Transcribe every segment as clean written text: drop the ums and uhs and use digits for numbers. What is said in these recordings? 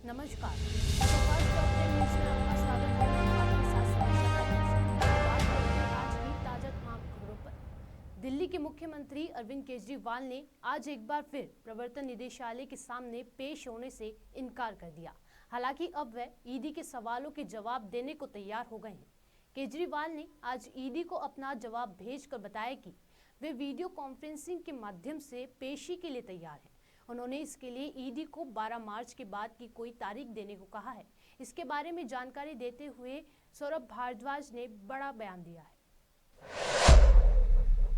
नमस्कार। First of the news में आपका स्वागत है। मैं आपके साथ समीक्षा कपूर। बात करते हैं आज की ताजा तमाम खबरों पर। दिल्ली के मुख्यमंत्री अरविंद केजरीवाल ने आज एक बार फिर प्रवर्तन निदेशालय के सामने पेश होने से इनकार कर दिया। हालांकि अब वह ईडी के सवालों के जवाब देने को तैयार हो गए हैं। केजरीवाल ने आज ईडी को अपना जवाब भेजकर बताया कि वे वीडियो कॉन्फ्रेंसिंग के माध्यम से पेशी के लिए तैयार हैं। उन्होंने इसके लिए ईडी को 12 मार्च के बाद की कोई तारीख देने को कहा है। इसके बारे में जानकारी देते हुए सौरभ भारद्वाज ने बड़ा बयान दिया है।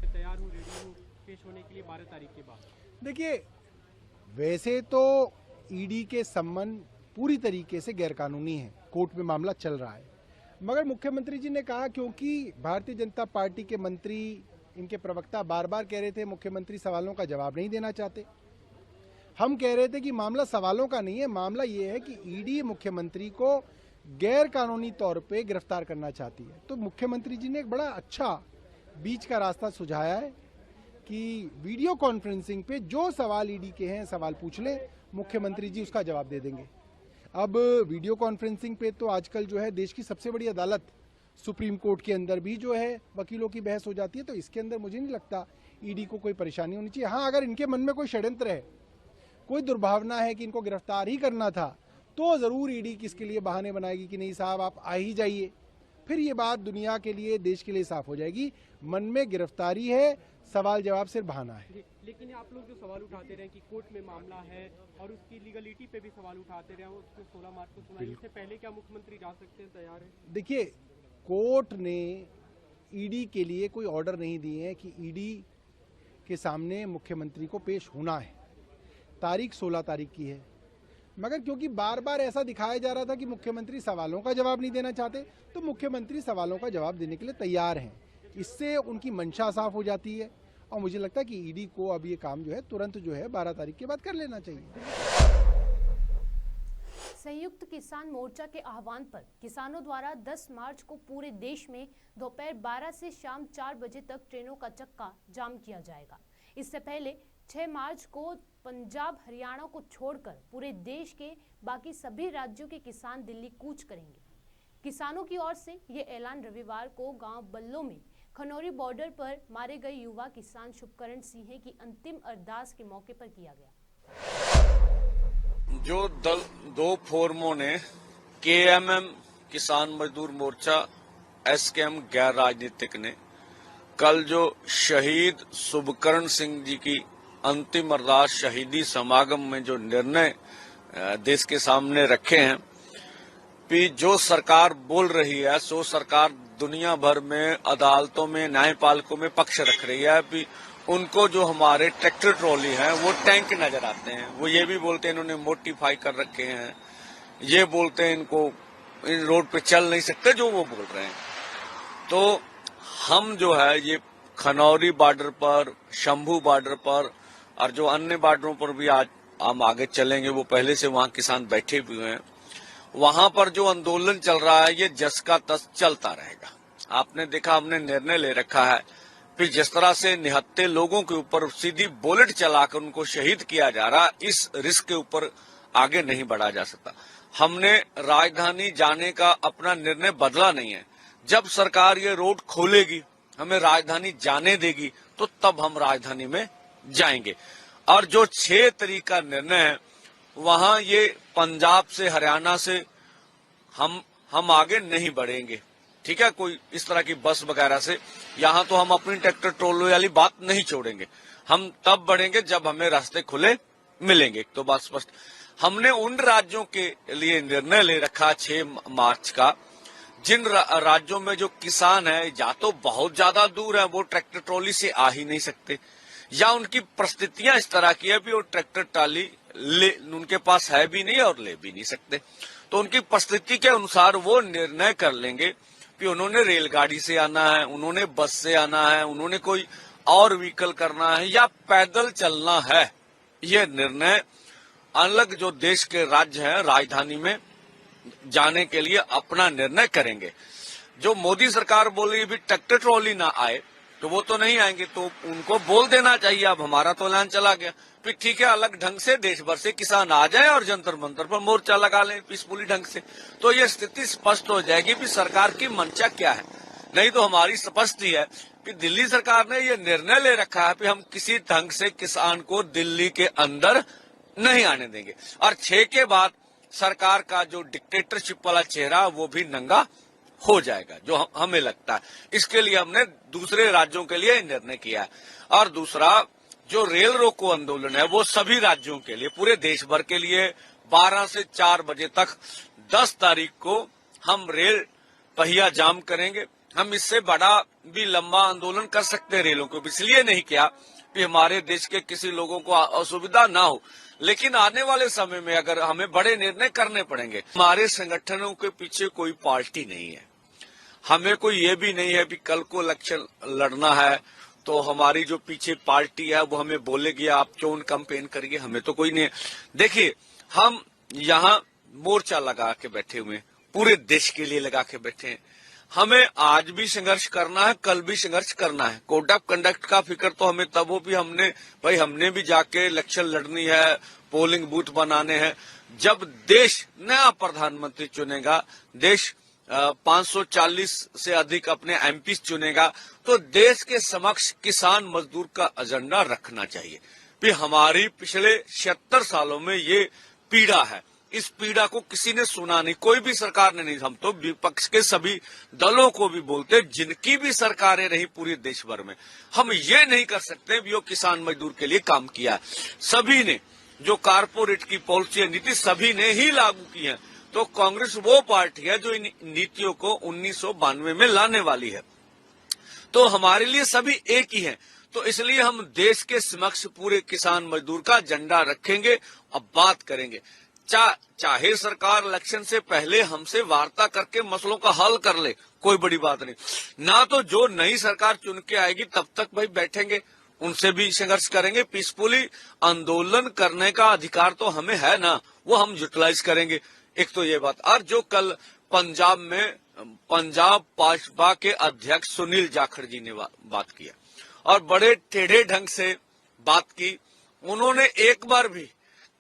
तैयार हूँ, रेडी हूँ पेश होने के लिए 12 तारीख के बाद। देखिए, वैसे तो ईडी के सम्मन पूरी तरीके से गैरकानूनी है, कोर्ट में मामला चल रहा है, मगर मुख्यमंत्री जी ने कहा क्योंकि भारतीय जनता पार्टी के मंत्री, इनके प्रवक्ता बार बार कह रहे थे मुख्यमंत्री सवालों का जवाब नहीं देना चाहते। हम कह रहे थे कि मामला सवालों का नहीं है, मामला ये है कि ईडी मुख्यमंत्री को गैर कानूनी तौर पे गिरफ्तार करना चाहती है। तो मुख्यमंत्री जी ने एक बड़ा अच्छा बीच का रास्ता सुझाया है कि वीडियो कॉन्फ्रेंसिंग पे जो सवाल ईडी के हैं सवाल पूछ ले, मुख्यमंत्री जी उसका जवाब दे देंगे। अब वीडियो कॉन्फ्रेंसिंग पे तो आजकल जो है देश की सबसे बड़ी अदालत सुप्रीम कोर्ट के अंदर भी जो है वकीलों की बहस हो जाती है, तो इसके अंदर मुझे नहीं लगता ईडी को कोई परेशानी होनी चाहिए। हाँ, अगर इनके मन में कोई षड्यंत्र है, कोई दुर्भावना है कि इनको गिरफ्तार ही करना था, तो जरूर ईडी किसके लिए बहाने बनाएगी कि नहीं साहब आप आ ही जाइए। फिर ये बात दुनिया के लिए, देश के लिए साफ हो जाएगी। मन में गिरफ्तारी है, सवाल जवाब सिर्फ बहाना है। लेकिन आप लोग जो सवाल उठाते रहे कि कोर्ट में मामला है और उसकी लीगलिटी पे भी सवाल उठाते रहे, उसको 16 मार्च को सुनाई, इससे पहले क्या मुख्यमंत्री जा सकते हैं, तैयार है? देखिए, कोर्ट ने ईडी के लिए कोई ऑर्डर नहीं दिए हैं कि ईडी के सामने मुख्यमंत्री को पेश होना है। तारीख 16 तारीख की है, मगर क्योंकि बार बार ऐसा दिखाया जा रहा था कि मुख्यमंत्री सवालों का जवाब नहीं देना चाहते, तो मुख्यमंत्री सवालों का जवाब देने के लिए तैयार हैं। इससे उनकी मंशा साफ हो जाती है और मुझे लगता है कि ईडी को अब ये काम जो है तुरंत जो है 12 तारीख के बाद कर लेना चाहिए। संयुक्त किसान मोर्चा के आह्वान पर किसानों द्वारा 10 मार्च को पूरे देश में दोपहर 12 से शाम 4 बजे तक ट्रेनों का चक्का जाम किया जाएगा। इससे पहले 6 मार्च को पंजाब, हरियाणा को छोड़कर पूरे देश के बाकी सभी राज्यों के किसान दिल्ली कूच करेंगे। किसानों की ओर से ये ऐलान रविवार को गांव बल्लो में खनौरी बॉर्डर पर मारे गए युवा किसान शुभकरण सिंह की अंतिम अरदास के मौके पर किया गया। जो दो फोरमों ने केएमएम किसान मजदूर मोर्चा, एसकेएम गैर राजनीतिक ने कल जो शहीद शुभकरण सिंह जी की अंतिम अरदास शहीदी समागम में जो निर्णय देश के सामने रखे हैं कि जो सरकार बोल रही है सो सरकार दुनिया भर में अदालतों में, न्यायपालकों में पक्ष रख रही है कि उनको जो हमारे ट्रैक्टर ट्रॉली हैं वो टैंक नजर आते हैं। वो ये भी बोलते हैं इन्होंने मोडिफाई कर रखे हैं, ये बोलते हैं इनको इन रोड पे चल नहीं सकते जो वो बोल रहे हैं। तो हम जो है ये खनौरी बॉर्डर पर, शंभू बॉर्डर पर और जो अन्य बॉर्डरों पर भी आज हम आगे चलेंगे, वो पहले से वहां किसान बैठे हुए हैं। वहां पर जो आंदोलन चल रहा है ये जस का तस चलता रहेगा। आपने देखा, हमने निर्णय ले रखा है फिर जिस तरह से निहत्थे लोगों के ऊपर सीधी बुलेट चलाकर उनको शहीद किया जा रहा, इस रिस्क के ऊपर आगे नहीं बढ़ा जा सकता। हमने राजधानी जाने का अपना निर्णय बदला नहीं है। जब सरकार ये रोड खोलेगी, हमें राजधानी जाने देगी, तो तब हम राजधानी में जाएंगे। और जो 6 तारीख का निर्णय है, वहां ये पंजाब से, हरियाणा से हम आगे नहीं बढ़ेंगे। ठीक है, कोई इस तरह की बस वगैरह से यहां तो हम अपनी ट्रैक्टर ट्रॉली वाली बात नहीं छोड़ेंगे। हम तब बढ़ेंगे जब हमें रास्ते खुले मिलेंगे। तो बात स्पष्ट। हमने उन राज्यों के लिए निर्णय ले रखा 6 मार्च का जिन राज्यों में जो किसान है या तो बहुत ज्यादा दूर है, वो ट्रैक्टर ट्रॉली से आ ही नहीं सकते, या उनकी परिस्थितियां इस तरह की है भी वो ट्रैक्टर ट्रॉली उनके पास है भी नहीं और ले भी नहीं सकते। तो उनकी परिस्थिति के अनुसार वो निर्णय कर लेंगे कि उन्होंने रेलगाड़ी से आना है, उन्होंने बस से आना है, उन्होंने कोई और व्हीकल करना है या पैदल चलना है। ये निर्णय अलग जो देश के राज्य हैं राजधानी में जाने के लिए अपना निर्णय करेंगे। जो मोदी सरकार बोल रही है भी ट्रैक्टर ट्रॉली ना आए, तो वो तो नहीं आएंगे, तो उनको बोल देना चाहिए अब हमारा तो ऐलान चला गया, फिर ठीक है अलग ढंग से देश भर से किसान आ जाए और जंतर मंतर पर मोर्चा लगा लें पीसफुली ढंग से, तो ये स्थिति स्पष्ट हो जाएगी कि सरकार की मंशा क्या है। नहीं तो हमारी स्पष्ट ही है कि दिल्ली सरकार ने ये निर्णय ले रखा है कि हम किसी ढंग से किसान को दिल्ली के अंदर नहीं आने देंगे, और 6 के बाद सरकार का जो डिक्टेटरशिप वाला चेहरा वो भी नंगा हो जाएगा, जो हमें लगता है। इसके लिए हमने दूसरे राज्यों के लिए निर्णय किया है। और दूसरा, जो रेल रोको आंदोलन है वो सभी राज्यों के लिए, पूरे देश भर के लिए 12 से 4 बजे तक 10 तारीख को हम रेल पहिया जाम करेंगे। हम इससे बड़ा भी लंबा आंदोलन कर सकते हैं रेलों को, इसलिए नहीं किया कि हमारे देश के किसी लोगों को असुविधा ना हो, लेकिन आने वाले समय में अगर हमें बड़े निर्णय करने पड़ेंगे। हमारे संगठनों के पीछे कोई पार्टी नहीं है, हमें कोई ये भी नहीं है कि कल को इलेक्शन लड़ना है तो हमारी जो पीछे पार्टी है वो हमें बोलेगी आप चोन कैंपेन करिए, हमें तो कोई नहीं है। देखिए, हम यहाँ मोर्चा लगा के बैठे हुए, पूरे देश के लिए लगा के बैठे हैं। हमें आज भी संघर्ष करना है, कल भी संघर्ष करना है। कोड ऑफ कंडक्ट का फिक्र तो हमें तब हो भी हमने भी जाके इलेक्शन लड़नी है, पोलिंग बूथ बनाने हैं। जब देश नया प्रधानमंत्री चुनेगा, देश 540 से अधिक अपने एमपी चुनेगा, तो देश के समक्ष किसान मजदूर का एजेंडा रखना चाहिए। फिर हमारी पिछले 76 सालों में ये पीड़ा है, इस पीड़ा को किसी ने सुना नहीं, कोई भी सरकार ने नहीं। हम तो विपक्ष के सभी दलों को भी बोलते, जिनकी भी सरकारें रही पूरे देश भर में, हम ये नहीं कर सकते भी वो किसान मजदूर के लिए काम किया है। सभी ने जो कारपोरेट की पॉलिसी नीति सभी ने ही लागू की है। तो कांग्रेस वो पार्टी है जो इन नीतियों को 1992 में लाने वाली है। तो हमारे लिए सभी एक ही हैं। तो इसलिए हम देश के समक्ष पूरे किसान मजदूर का झंडा रखेंगे। अब बात करेंगे, चाहे सरकार इलेक्शन से पहले हमसे वार्ता करके मसलों का हल कर ले, कोई बड़ी बात नहीं ना, तो जो नई सरकार चुन के आएगी तब तक भाई बैठेंगे, उनसे भी संघर्ष करेंगे। पीसफुली आंदोलन करने का अधिकार तो हमें है ना, वो हम यूटिलाइज करेंगे। एक तो ये बात। और जो कल पंजाब में पंजाब भाजपा के अध्यक्ष सुनील जाखड़ जी ने बात किया और बड़े टेढ़े ढंग से बात की। उन्होंने एक बार भी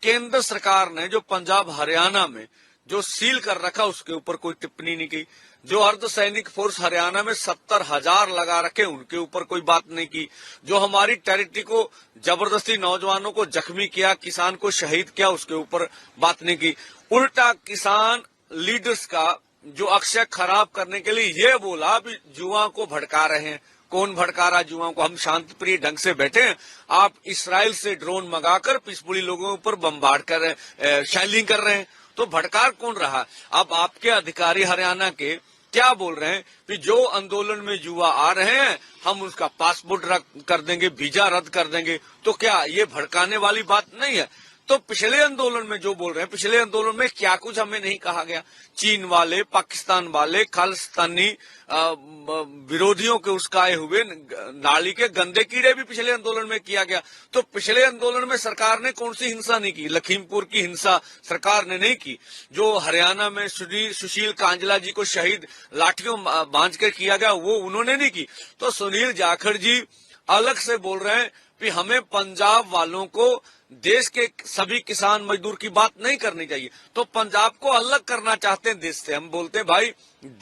केंद्र सरकार ने जो पंजाब हरियाणा में जो सील कर रखा उसके ऊपर कोई टिप्पणी नहीं की। जो अर्धसैनिक फोर्स हरियाणा में 70,000 लगा रखे उनके ऊपर कोई बात नहीं की। जो हमारी टेरिटरी को जबरदस्ती नौजवानों को जख्मी किया, किसान को शहीद किया, उसके ऊपर बात नहीं की। उल्टा किसान लीडर्स का जो अक्षय खराब करने के लिए ये बोला भी युवाओं को भड़का रहे हैं। कौन भड़का रहा युवाओं को? हम शांतिप्रिय ढंग से बैठे हैं, आप इसराइल से ड्रोन मंगाकर पीसफुली लोगों ऊपर बमबार्ड कर रहे हैं, शेलिंग कर रहे हैं, तो भड़का कौन रहा? अब आपके अधिकारी हरियाणा के क्या बोल रहे हैं कि जो आंदोलन में युवा आ रहे हैं हम उसका पासपोर्ट रद्द कर देंगे, वीजा रद्द कर देंगे। तो क्या ये भड़काने वाली बात नहीं है? तो पिछले आंदोलन में जो बोल रहे हैं, पिछले आंदोलन में क्या कुछ हमें नहीं कहा गया? चीन वाले, पाकिस्तान वाले, खालिस्तानी विरोधियों के उसकाए हुए नाली के गंदे कीड़े भी पिछले आंदोलन में किया गया। तो पिछले आंदोलन में सरकार ने कौन सी हिंसा नहीं की? लखीमपुर की हिंसा सरकार ने नहीं की। जो हरियाणा में सुशील कांजला जी को शहीद लाठियों बांध कर किया गया वो उन्होंने नहीं की। तो सुनील जाखड़ जी अलग से बोल रहे हैं कि हमें पंजाब वालों को देश के सभी किसान मजदूर की बात नहीं करनी चाहिए। तो पंजाब को अलग करना चाहते हैं देश से। हम बोलते हैं भाई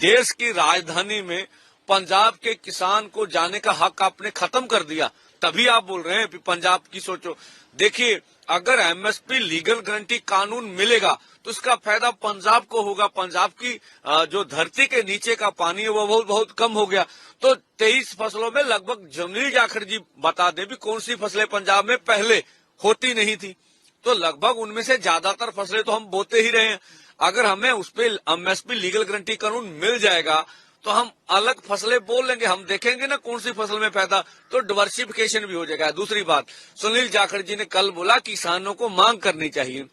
देश की राजधानी में पंजाब के किसान को जाने का हक आपने खत्म कर दिया, तभी आप बोल रहे हैं कि पंजाब की सोचो। देखिए, अगर एमएसपी लीगल गारंटी कानून मिलेगा तो इसका फायदा पंजाब को होगा। पंजाब की जो धरती के नीचे का पानी है वो बहुत कम हो गया। तो 23 फसलों में लगभग सुनील जाखड़ जी बता दें भी कौन सी फसलें पंजाब में पहले होती नहीं थी, तो लगभग उनमें से ज्यादातर फसलें तो हम बोते ही रहे हैं। अगर हमें उस पर एमएसपी लीगल गारंटी कानून मिल जाएगा तो हम अलग फसलें बोल लेंगे, हम देखेंगे ना कौन सी फसल में फायदा, तो डिवर्सिफिकेशन भी हो जाएगा। दूसरी बात, सुनील जाखड़ जी ने कल बोला किसानों को मांग करनी चाहिए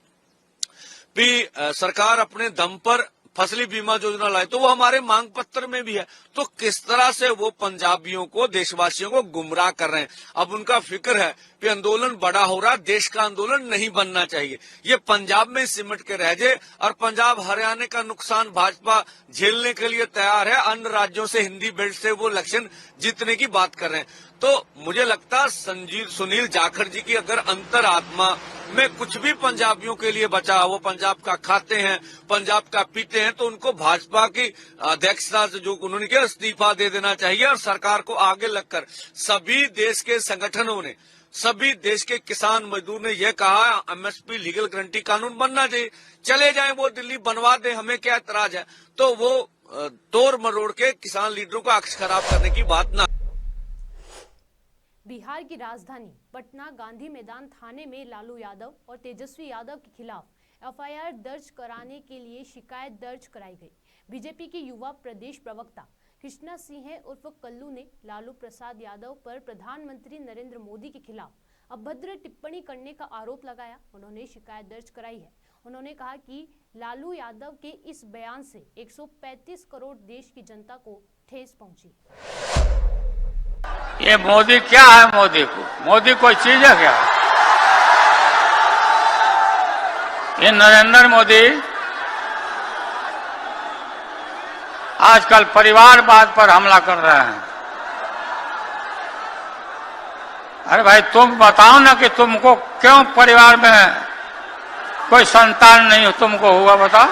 कि सरकार अपने दम पर फसली बीमा योजना लाए, तो वो हमारे मांग पत्र में भी है। तो किस तरह से वो पंजाबियों को, देशवासियों को गुमराह कर रहे हैं। अब उनका फिक्र है कि आंदोलन बड़ा हो रहा, देश का आंदोलन नहीं बनना चाहिए, ये पंजाब में सिमट के रह जाए और पंजाब हरियाणा का नुकसान भाजपा झेलने के लिए तैयार है। अन्य राज्यों से, हिंदी बेल्ट से वो इलेक्शन जीतने की बात कर रहे हैं। तो मुझे लगता सुनील जाखड़ जी की अगर अंतरात्मा में कुछ भी पंजाबियों के लिए बचा, वो पंजाब का खाते हैं, पंजाब का पीते हैं, तो उनको भाजपा की अध्यक्षता से जो उन्होंने किया इस्तीफा दे देना चाहिए और सरकार को आगे लगकर सभी देश के संगठनों ने, सभी देश के किसान मजदूर ने यह कहा एमएसपी लीगल गारंटी कानून बनना चाहिए। चले जाएं वो दिल्ली, बनवा दें, हमें क्या एतराज है। तो वो तोड़ मरोड़ के किसान लीडरों का अक्स खराब करने की बात ना। बिहार की राजधानी पटना गांधी मैदान थाने में लालू यादव और तेजस्वी यादव के खिलाफ एफआईआर दर्ज कराने के लिए शिकायत दर्ज कराई गई। बीजेपी के युवा प्रदेश प्रवक्ता कृष्णा सिंह उर्फ कल्लू ने लालू प्रसाद यादव पर प्रधानमंत्री नरेंद्र मोदी के खिलाफ अभद्र टिप्पणी करने का आरोप लगाया। उन्होंने शिकायत दर्ज कराई है। उन्होंने कहा कि लालू यादव के इस बयान से 135 करोड़ देश की जनता को ठेस पहुंची। ये मोदी क्या है? मोदी कोई चीज है क्या? ये नरेंद्र मोदी आजकल परिवारवाद पर हमला कर रहे हैं। अरे भाई तुम बताओ ना कि तुमको क्यों परिवार में कोई संतान नहीं तुमको हुआ, बताओ।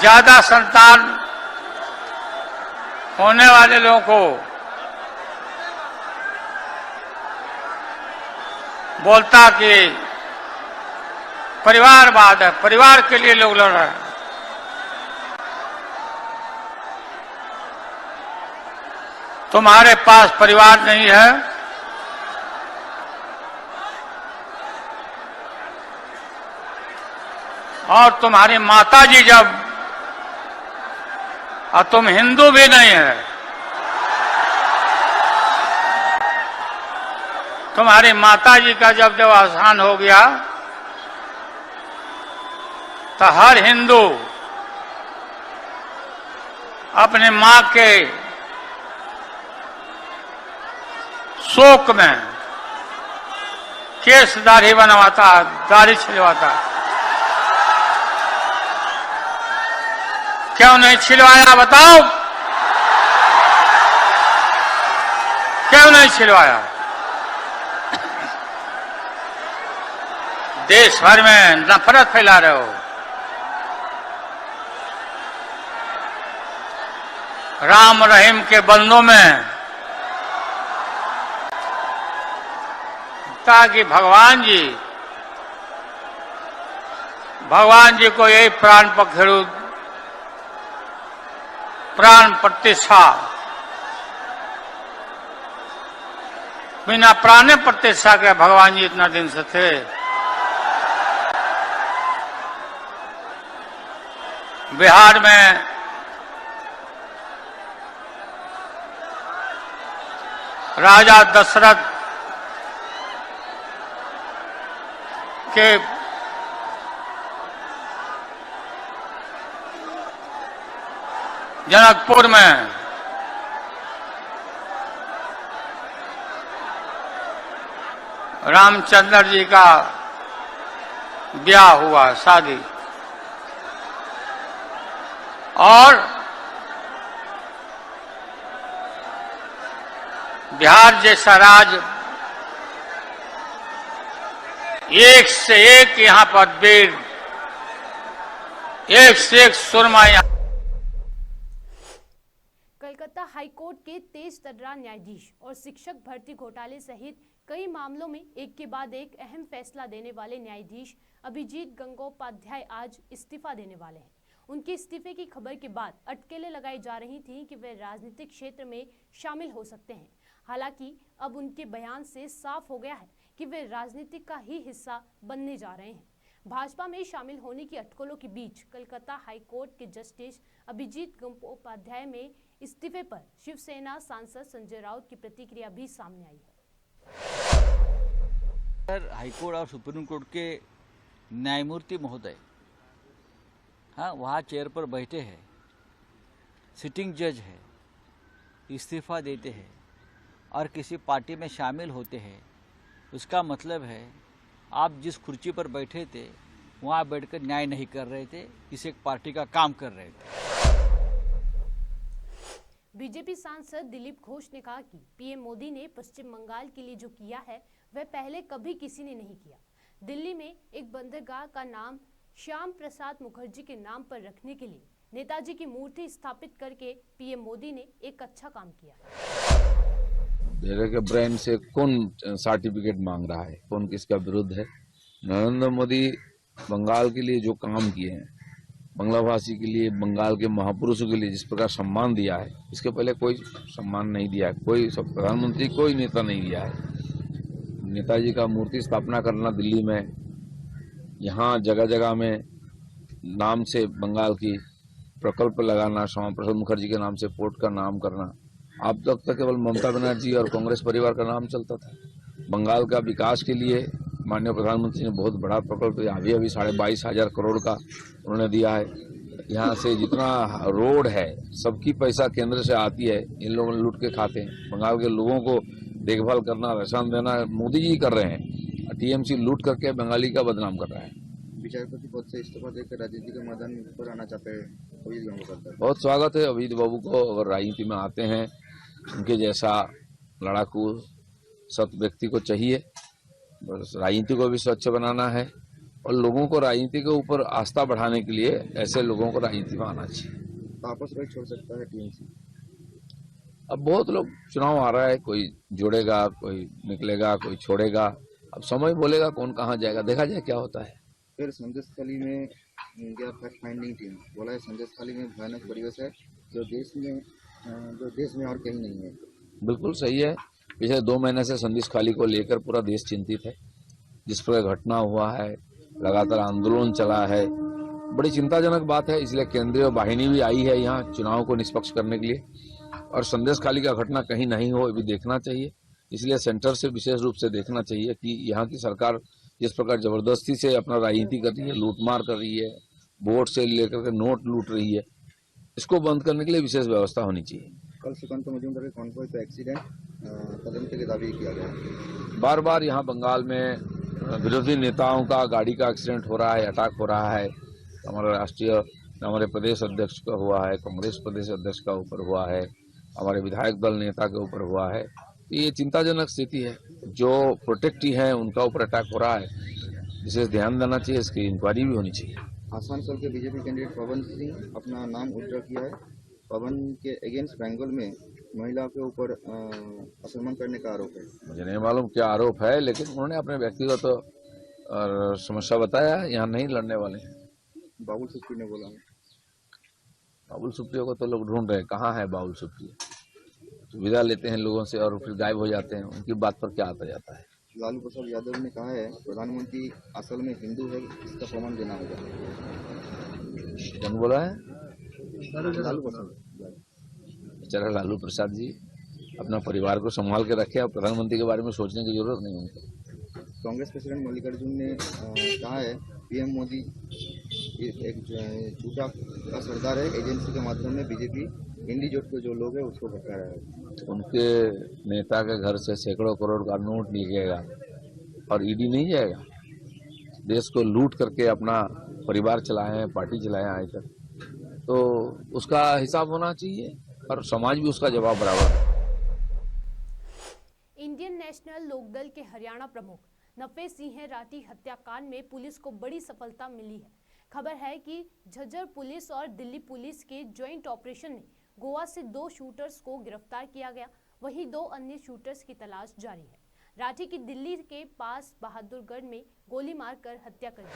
ज्यादा संतान होने वाले लोगों को बोलता कि परिवारवाद है, परिवार के लिए लोग लड़ रहे हैं। तुम्हारे पास परिवार नहीं है, और तुम्हारी माताजी जब, और तुम हिंदू भी नहीं है, तुम्हारी माताजी का जब अवसान हो गया तो हर हिंदू अपने मां के शोक में केस दाढ़ी बनवाता, दाढ़ी छिलवाता। क्यों नहीं छिलवाया बताओ? क्यों नहीं छिलवाया? देश भर में नफरत फैला रहे हो। राम रहीम के बंदों में ताकि भगवान जी को यही प्राण पखेरु, प्राण प्रतिष्ठा, बिना प्राण प्रतिष्ठा के भगवान जी इतना दिन से थे। बिहार में राजा दशरथ के जनकपुर में रामचंद्र जी का ब्याह हुआ, शादी, और बिहार जैसा राज्य एक से एक यहां पर वीर, एक से एक सुरमा। कलकत्ता हाईकोर्ट के तेज तर्रा न्यायाधीश और शिक्षक भर्ती घोटाले सहित कई मामलों में एक के बाद एक अहम फैसला देने वाले न्यायाधीश अभिजीत गंगोपाध्याय आज इस्तीफा देने वाले हैं। उनके इस्तीफे की खबर के बाद अटकलें लगाई जा रही थीं कि वे राजनीतिक क्षेत्र में शामिल हो सकते हैं। हालांकि अब उनके बयान से साफ हो गया है कि वे राजनीति का ही हिस्सा बनने जा रहे हैं। भाजपा में शामिल होने की अटकलों के बीच कलकत्ता हाईकोर्ट के जस्टिस अभिजीत गंगोपाध्याय में इस्तीफे पर शिवसेना सांसद संजय राउत की प्रतिक्रिया भी सामने आई है। हाईकोर्ट और सुप्रीम कोर्ट के न्यायमूर्ति महोदय हाँ वहाँ चेयर पर बैठे हैं, सिटिंग जज है, इस्तीफा देते हैं और किसी पार्टी में शामिल होते हैं, उसका मतलब है आप जिस कुर्सी पर बैठे थे वहाँ बैठकर न्याय नहीं कर रहे थे, किसी एक पार्टी का काम कर रहे थे। बीजेपी सांसद दिलीप घोष ने कहा कि पीएम मोदी ने पश्चिम बंगाल के लिए जो किया है वह पहले कभी किसी ने नहीं किया। दिल्ली में एक बंदरगाह का नाम श्याम प्रसाद मुखर्जी के नाम पर रखने के लिए नेताजी की मूर्ति स्थापित करके पीएम मोदी ने एक अच्छा काम किया। तेरे के ब्रेन से कौन सर्टिफिकेट मांग रहा है, कौन किसका विरुद्ध है। नरेंद्र मोदी बंगाल के लिए जो काम किए हैं, बांग्ला भाषी के लिए, बंगाल के महापुरुषों के लिए जिस प्रकार सम्मान दिया है, इसके पहले कोई सम्मान नहीं दिया है, कोई प्रधानमंत्री कोई नेता नहीं दिया है। नेताजी का मूर्ति स्थापना करना दिल्ली में, यहाँ जगह जगह में नाम से बंगाल की प्रकल्प लगाना, श्यामा प्रसाद मुखर्जी के नाम से पोर्ट का नाम करना, अब तक तो केवल ममता बनर्जी और कांग्रेस परिवार का नाम चलता था। बंगाल का विकास के लिए माननीय प्रधानमंत्री ने बहुत बड़ा प्रकल्प अभी 22,500 करोड़ का उन्होंने दिया है। यहाँ से जितना रोड है सबकी पैसा केंद्र से आती है, इन लोगों ने लूट के खाते हैं। बंगाल के लोगों को देखभाल करना, राशन देना मोदी जी कर रहे हैं। टीएमसी लूट करके बंगाली का बदनाम कर रहा है। विचारपति पद से इस्तीफा देकर राजनीति के मैदान पर आना चाहते हैं अभिजीत गंगोपाध्याय। बहुत स्वागत है अभिजीत बाबू को, अगर राजनीति में आते हैं, उनके जैसा लड़ाकू सत व्यक्ति को चाहिए। बस राजनीति को भी स्वच्छ बनाना है और लोगों को राजनीति के ऊपर आस्था बढ़ाने के लिए ऐसे लोगों को राजनीति में आना चाहिए। आपस में छोड़ सकता है टीएमसी। अब बहुत लोग, चुनाव आ रहा है, कोई जोड़ेगा, कोई निकलेगा, कोई छोड़ेगा। अब समय बोलेगा कौन कहाँ जाएगा, देखा जाए क्या होता है। फिर संदेश खाली में गया फैक्ट फाइंडिंग टीम, बोला है संदेश खाली में भयानक परिवेश है जो देश में और कहीं नहीं है। बिल्कुल सही है। पिछले 2 महीने से संदेश खाली को लेकर पूरा देश चिंतित है। जिस प्रकार घटना हुआ है, लगातार आंदोलन चला है, बड़ी चिंताजनक बात है। इसलिए केंद्रीय वाहिनी भी आई है यहाँ चुनाव को निष्पक्ष करने के लिए, और संदेश खाली का घटना कहीं नहीं हो ये भी देखना चाहिए। इसलिए सेंटर से विशेष रूप से देखना चाहिए कि यहाँ की सरकार जिस प्रकार जबरदस्ती से अपना राजनीति कर रही है, लूटमार कर रही है, वोट से लेकर के नोट लूट रही है, इसको बंद करने के लिए विशेष व्यवस्था होनी चाहिए। कल सुकांत मजूमदार के कॉन्वॉय पे एक्सीडेंट तदंत के दावे किया गया। बार बार यहाँ बंगाल में विरोधी नेताओं का गाड़ी का एक्सीडेंट हो रहा है, अटैक हो रहा है। हमारे प्रदेश अध्यक्ष का हुआ है, कांग्रेस प्रदेश अध्यक्ष का ऊपर हुआ है, हमारे विधायक दल नेता के ऊपर हुआ है। ये चिंताजनक स्थिति है। जो प्रोटेक्टी है उनका ऊपर अटैक हो रहा है, विशेष ध्यान देना चाहिए, इसकी इंक्वायरी भी होनी चाहिए। आसनसोल के बीजेपी कैंडिडेट पवन सिंह अपना नाम विड्रॉ किया है। पवन के अगेंस्ट बेंगल में महिला के ऊपर असम्मान करने का आरोप है। मुझे नहीं मालूम क्या आरोप है, लेकिन उन्होंने अपने व्यक्तिगत समस्या बताया, यहाँ नहीं लड़ने वाले हैं। बाबुल सुप्रियो ने बोला है। बाबुल सुप्रियो को तो लोग ढूंढ रहे हैं, कहाँ है बाबुल सुप्रियो। सुविधा लेते हैं लोगों से और फिर गायब हो जाते हैं, उनकी बात पर क्या आता जाता है। लालू प्रसाद यादव ने कहा है प्रधानमंत्री असल में हिंदू है, इसका प्रमाण देना होगा। कौन बोला है? लालू प्रसाद। बेचारा लालू प्रसाद जी अपना परिवार को संभाल के रखे, और प्रधानमंत्री के बारे में सोचने की जरूरत नहीं उनको। कांग्रेस प्रेसिडेंट मल्लिकार्जुन ने कहा है पीएम मोदी एक झूठा का सरदार है, एजेंसी के माध्यम में बीजेपी इंडी जोट के जो लोग हैं उसको भटका रहा है। उनके नेता के घर से सैकड़ों करोड़ का नोट निकलेगा और ईडी नहीं जाएगा। देश को लूट करके अपना परिवार चलाए हैं, पार्टी चलाए हैं आज तक, तो उसका हिसाब होना चाहिए और समाज भी उसका जवाब बराबर है। इंडियन नेशनल लोकदल के हरियाणा प्रमुख नफे सिंह राठी हत्याकांड में पुलिस को बड़ी सफलता मिली है। खबर है कि झज्जर पुलिस और दिल्ली पुलिस के ज्वाइंट ऑपरेशन में गोवा से 2 शूटर्स को गिरफ्तार किया गया, वहीं 2 अन्य शूटर्स की तलाश जारी है। राठी की दिल्ली के पास बहादुरगढ़ में गोली मारकर हत्या कर दी।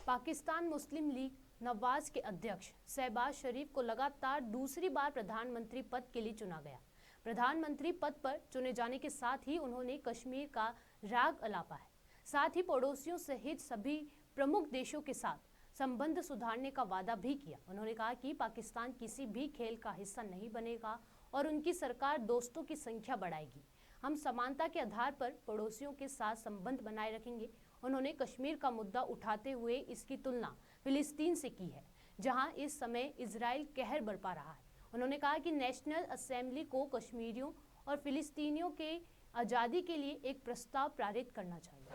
पाकिस्तान मुस्लिम लीग नवाज के अध्यक्ष शहबाज शरीफ को लगातार दूसरी बार प्रधानमंत्री पद के लिए चुना गया। प्रधानमंत्री पद पर चुने जाने के साथ ही उन्होंने कश्मीर का राग अलापा है, साथ ही पड़ोसियों सहित सभी प्रमुख देशों के साथ संबंध सुधारने का वादा भी किया। उन्होंने कहा कि पाकिस्तान किसी भी खेल का हिस्सा नहीं बनेगा और उनकी सरकार दोस्तों की संख्या बढ़ाएगी। हम समानता के आधार पर पड़ोसियों के साथ संबंध बनाए रखेंगे उन्होंने कश्मीर का मुद्दा उठाते हुए इसकी तुलना फिलिस्तीन से की है, जहां इस समय इजराइल कहर बरपा रहा है। उन्होंने कहा कि नेशनल असेंबली को कश्मीरियों और फिलिस्तीनियों के आज़ादी के लिए एक प्रस्ताव पारित करना चाहिए।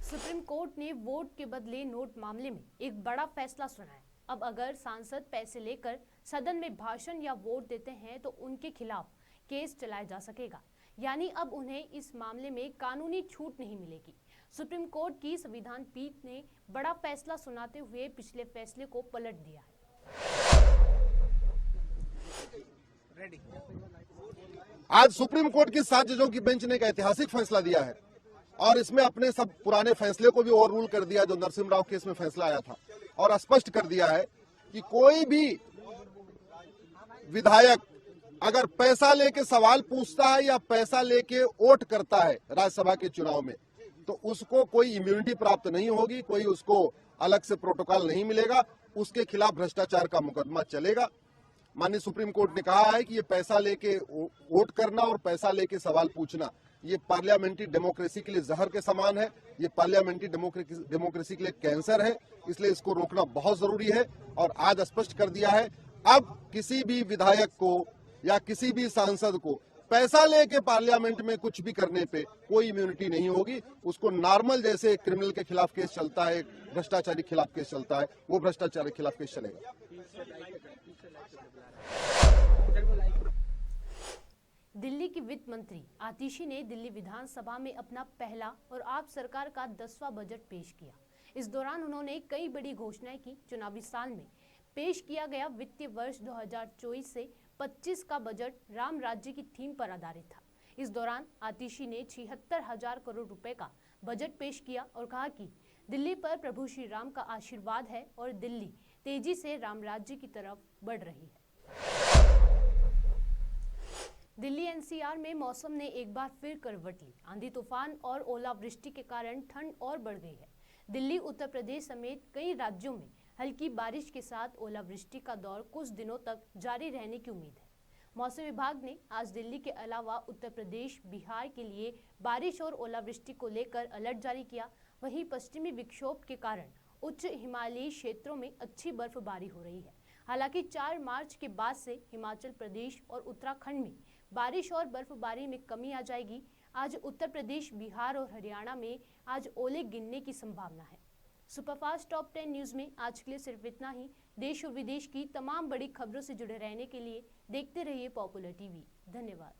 सुप्रीम कोर्ट ने वोट के बदले नोट मामले में एक बड़ा फैसला सुनाया। अब अगर सांसद पैसे लेकर सदन में भाषण या वोट देते हैं तो उनके खिलाफ केस चलाया जा सकेगा, यानी अब उन्हें इस मामले में कानूनी छूट नहीं मिलेगी। सुप्रीम कोर्ट की संविधान पीठ ने बड़ा फैसला सुनाते हुए पिछले फैसले को पलट दिया है। आज सुप्रीम कोर्ट की 7 जजों की बेंच ने एक ऐतिहासिक फैसला दिया है और इसमें अपने सब पुराने फैसले को भी ओवररूल कर दिया जो नरसिम्हा राव केस में फैसला आया था, और स्पष्ट कर दिया है कि कोई भी विधायक अगर पैसा लेके सवाल पूछता है या पैसा लेके वोट करता है राज्यसभा के चुनाव में, तो उसको कोई इम्यूनिटी प्राप्त नहीं होगी, कोई उसको अलग से प्रोटोकॉल नहीं मिलेगा, उसके खिलाफ भ्रष्टाचार का मुकदमा चलेगा। माननीय सुप्रीम कोर्ट ने कहा है कि ये पैसा लेके वोट करना और पैसा लेके सवाल पूछना ये पार्लियामेंट्री डेमोक्रेसी के लिए जहर के समान है, ये पार्लियामेंट्री डेमोक्रेसी के लिए कैंसर है, इसलिए इसको रोकना बहुत जरूरी है। और आज स्पष्ट कर दिया है, अब किसी भी विधायक को या किसी भी सांसद को पैसा लेके पार्लियामेंट में कुछ भी करने पे कोई इम्यूनिटी नहीं होगी, उसको नॉर्मल जैसे क्रिमिनल के खिलाफ केस चलता है, भ्रष्टाचारी के खिलाफ केस चलता है, वो भ्रष्टाचारी के खिलाफ केस चलेगा। दिल्ली की वित्त मंत्री आतिशी ने दिल्ली विधानसभा में अपना पहला और आप सरकार का 10वां बजट पेश किया। इस दौरान उन्होंने कई बड़ी घोषणाएं की। चुनावी साल में पेश किया गया वित्तीय वर्ष 2024 से 25 का बजट राम राज्य की थीम पर आधारित था। इस दौरान आतिशी ने 76,000 करोड़ रुपए का बजट पेश किया और कहा कि दिल्ली पर प्रभु श्री राम का आशीर्वाद है और दिल्ली तेजी से राम राज्य की तरफ बढ़ रही है। दिल्ली एनसीआर में मौसम ने एक बार फिर करवट ली। आंधी तूफान और ओलावृष्टि के कारण ठंड और बढ़ गई है। दिल्ली, उत्तर प्रदेश समेत कई राज्यों में हल्की बारिश के साथ ओलावृष्टि का दौर कुछ दिनों तक जारी रहने की उम्मीद है। मौसम विभाग ने आज दिल्ली के अलावा उत्तर प्रदेश, बिहार के लिए बारिश और ओलावृष्टि को लेकर अलर्ट जारी किया। वहीं पश्चिमी विक्षोभ के कारण उच्च हिमालयी क्षेत्रों में अच्छी बर्फबारी हो रही है। हालांकि 4 मार्च के बाद से हिमाचल प्रदेश और उत्तराखंड में बारिश और बर्फबारी में कमी आ जाएगी। आज उत्तर प्रदेश, बिहार और हरियाणा में आज ओले गिरने की संभावना है। सुपरफास्ट टॉप 10 न्यूज में आज के लिए सिर्फ इतना ही। देश और विदेश की तमाम बड़ी खबरों से जुड़े रहने के लिए देखते रहिए पॉपुलर टीवी। धन्यवाद।